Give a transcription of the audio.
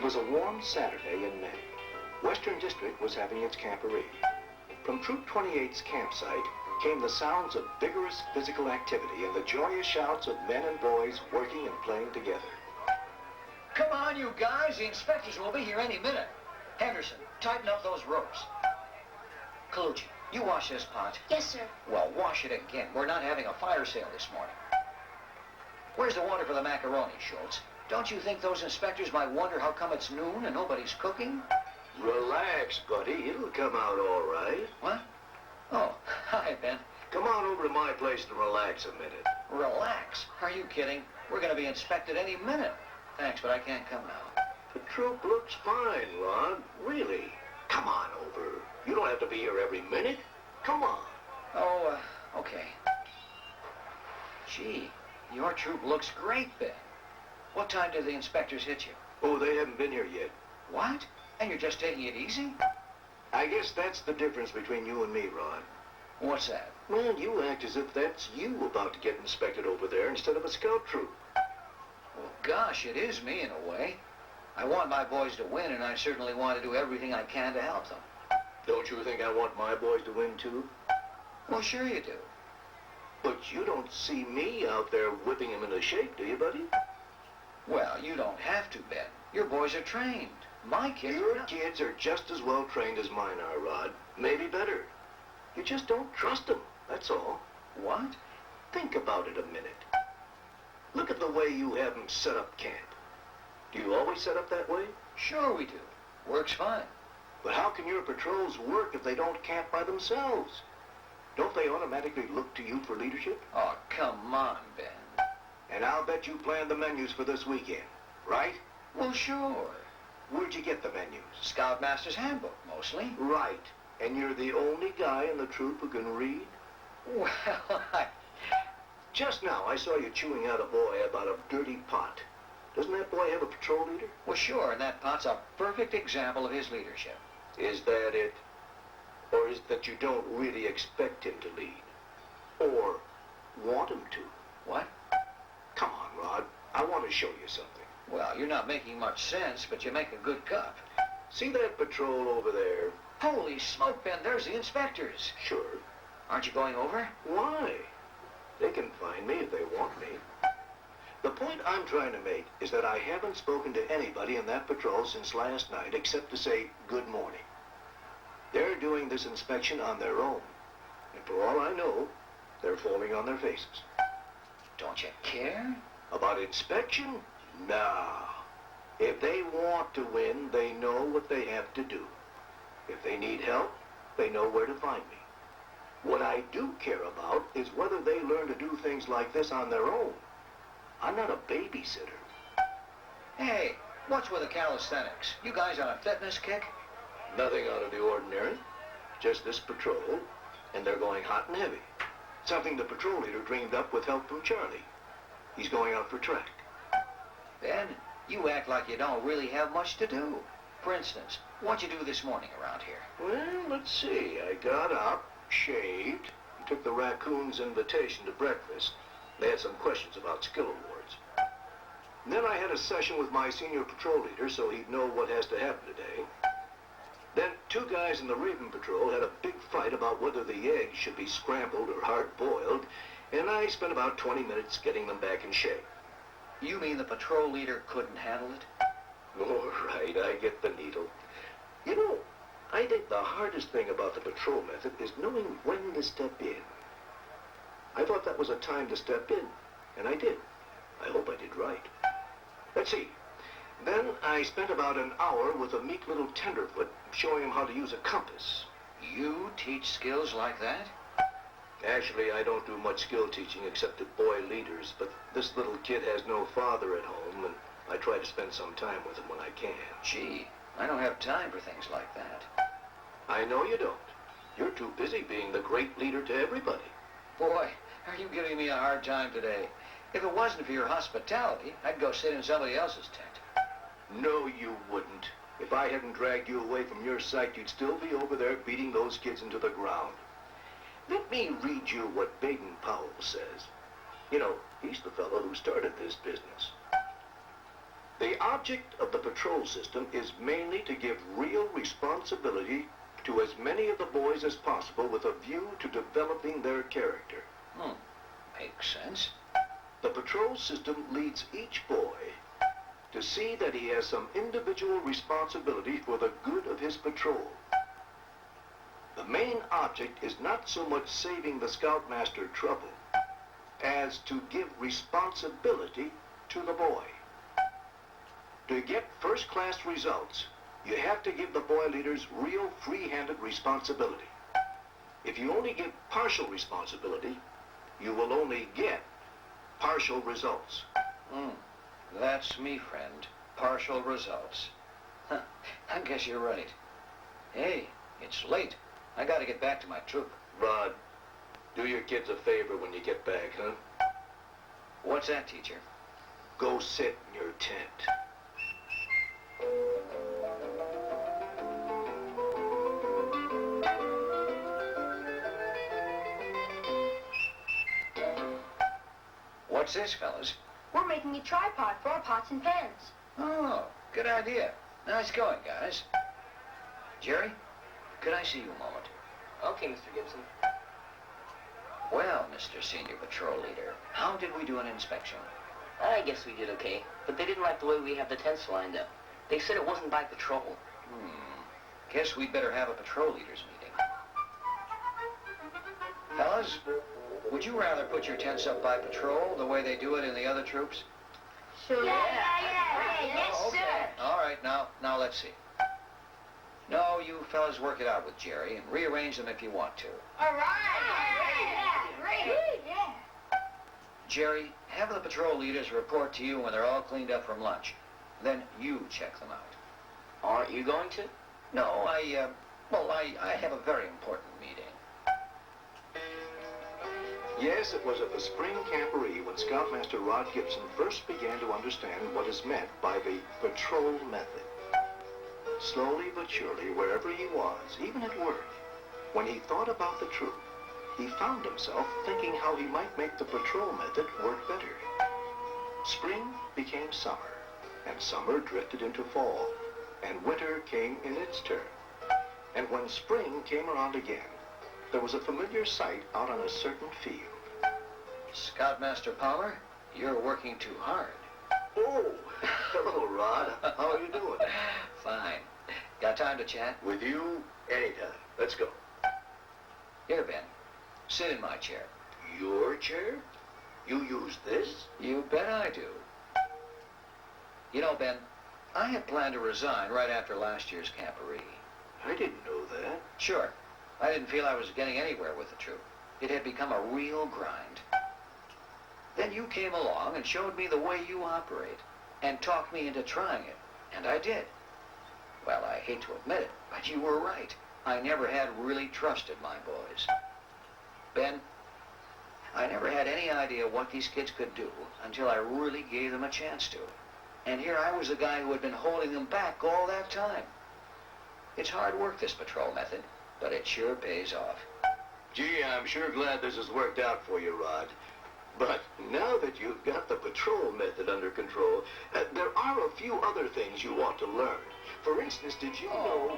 was a warm Saturday in May. Western District was having its camporee. From Troop 28's campsite came the sounds of vigorous physical activity and the joyous shouts of men and boys working and playing together. Come on, you guys. The inspectors will be here any minute. Henderson, tighten up those ropes. Colucci, you wash this pot. Yes, sir. Well, wash it again. We're not having a fire sale this morning. Where's the water for the macaroni, Schultz? Don't you think those inspectors might wonder how come it's noon and nobody's cooking? Relax, buddy. It'll come out all right. What? Oh, hi, Ben. Come on over to my place and relax a minute. Relax? Are you kidding? We're going to be inspected any minute. Thanks, but I can't come now. The troop looks fine, Ron. Really. Come on over. You don't have to be here every minute. Come on. Oh, okay. Gee, your troop looks great, Ben. What time did the inspectors hit you? Oh, they haven't been here yet. What? And you're just taking it easy? I guess that's the difference between you and me, Ron. What's that? Well, you act as if that's you about to get inspected over there instead of a scout troop. Well, gosh, it is me in a way. I want my boys to win, and I certainly want to do everything I can to help them. Don't you think I want my boys to win, too? Well, sure you do. But you don't see me out there whipping them into shape, do you, buddy? Well, you don't have to, Ben. Your boys are trained. My kids Your kids are just as well trained as mine are, Rod. Maybe better. You just don't trust them, that's all. What? Think about it a minute. Look at the way you have them set up camp. Do you always set up that way? Sure we do. Works fine. But how can your patrols work if they don't camp by themselves? Don't they automatically look to you for leadership? Oh, come on, Ben. And I'll bet you planned the menus for this weekend, right? Well, sure. Where'd you get the menus? Scoutmaster's handbook, mostly. Right. And you're the only guy in the troop who can read? Well, Just now I saw you chewing out a boy about a dirty pot. Doesn't that boy have a patrol leader? Well, sure, and that pot's a perfect example of his leadership. Is that it? Or is it that you don't really expect him to lead? Or want him to? What? Come on, Rod. I want to show you something. Well, you're not making much sense, but you make a good cup. See that patrol over there? Holy smoke, Ben, there's the inspectors. Sure. Aren't you going over? Why? They can find me if they want me. The point I'm trying to make is that I haven't spoken to anybody in that patrol since last night except to say good morning. They're doing this inspection on their own. And for all I know, they're falling on their faces. Don't you care? About inspection? Nah. If they want to win, they know what they have to do. If they need help, they know where to find me. What I do care about is whether they learn to do things like this on their own. I'm not a babysitter. Hey, what's with the calisthenics? You guys on a fitness kick? Nothing out of the ordinary. Just this patrol, and they're going hot and heavy. Something the patrol leader dreamed up with help from Charlie. He's going out for track. Ben, you act like you don't really have much to do. For instance, what'd you do this morning around here? Well, let's see. I got up, shaved, and took the raccoons' invitation to breakfast. They had some questions about skill awards. And then I had a session with my senior patrol leader so he'd know what has to happen today. Then two guys in the Raven Patrol had a big fight about whether the eggs should be scrambled or hard-boiled, and I spent about 20 minutes getting them back in shape. You mean the patrol leader couldn't handle it? All right, I get the needle. You know, I think the hardest thing about the patrol method is knowing when to step in. I thought that was a time to step in, and I did. I hope I did right. Let's see. Then I spent about an hour with a meek little tenderfoot showing him how to use a compass. You teach skills like that? Actually, I don't do much skill teaching except to boy leaders, but this little kid has no father at home, and I try to spend some time with him when I can. Gee, I don't have time for things like that. I know you don't. You're too busy being the great leader to everybody. Boy, are you giving me a hard time today. If it wasn't for your hospitality, I'd go sit in somebody else's tent. No, you wouldn't. If I hadn't dragged you away from your sight, you'd still be over there beating those kids into the ground. Let me read you what Baden-Powell says. You know, he's the fellow who started this business. The object of the patrol system is mainly to give real responsibility to as many of the boys as possible with a view to developing their character. Makes sense. The patrol system leads each boy to see that he has some individual responsibility for the good of his patrol. The main object is not so much saving the Scoutmaster trouble as to give responsibility to the boy. To get first-class results, you have to give the boy leaders real free-handed responsibility. If you only give partial responsibility, you will only get partial results. That's me, friend. Partial results. I guess you're right. Hey, it's late. I gotta get back to my troop. Rod, do your kids a favor when you get back, huh? What's that, teacher? Go sit in your tent. What's this, fellas? We're making a tripod for our pots and pans. Oh, good idea. Nice going, guys. Jerry, could I see you a moment? Okay, Mr. Gibson. Well, Mr. Senior Patrol Leader, how did we do an inspection? I guess we did okay, but they didn't like the way we have the tents lined up. They said it wasn't by patrol. Guess we'd better have a patrol leaders meeting. Fellas, would you rather put your tents up by patrol the way they do it in the other troops? Sure. Yeah. Yes, Oh, okay. sir. All right, now let's see. No, you fellas work it out with Jerry and rearrange them if you want to. All right. Great. Yeah. Jerry, have the patrol leaders report to you when they're all cleaned up from lunch. Then you check them out. Aren't you going to? No, I have a very important meeting. Yes, it was at the spring camporee when Scoutmaster Rod Gibson first began to understand what is meant by the patrol method. Slowly but surely, wherever he was, even at work, when he thought about the troop, he found himself thinking how he might make the patrol method work better. Spring became summer, and summer drifted into fall, and winter came in its turn. And when spring came around again, there was a familiar sight out on a certain field. Scoutmaster Palmer, you're working too hard. Oh, hello, Rod. How are you doing? Fine. Got time to chat? With you, anytime. Let's go. Here, Ben. Sit in my chair. Your chair? You use this? You bet I do. You know, Ben, I had planned to resign right after last year's camporee. I didn't know that. Sure. I didn't feel I was getting anywhere with the troop. It had become a real grind. Then you came along and showed me the way you operate and talked me into trying it, and I did. Well, I hate to admit it, but you were right. I never had really trusted my boys. Ben, I never had any idea what these kids could do until I really gave them a chance to. And here I was the guy who had been holding them back all that time. It's hard work, this patrol method, but it sure pays off. Gee, I'm sure glad this has worked out for you, Rod. But now that you've got the patrol method under control, there are a few other things you want to learn. For instance, did you know...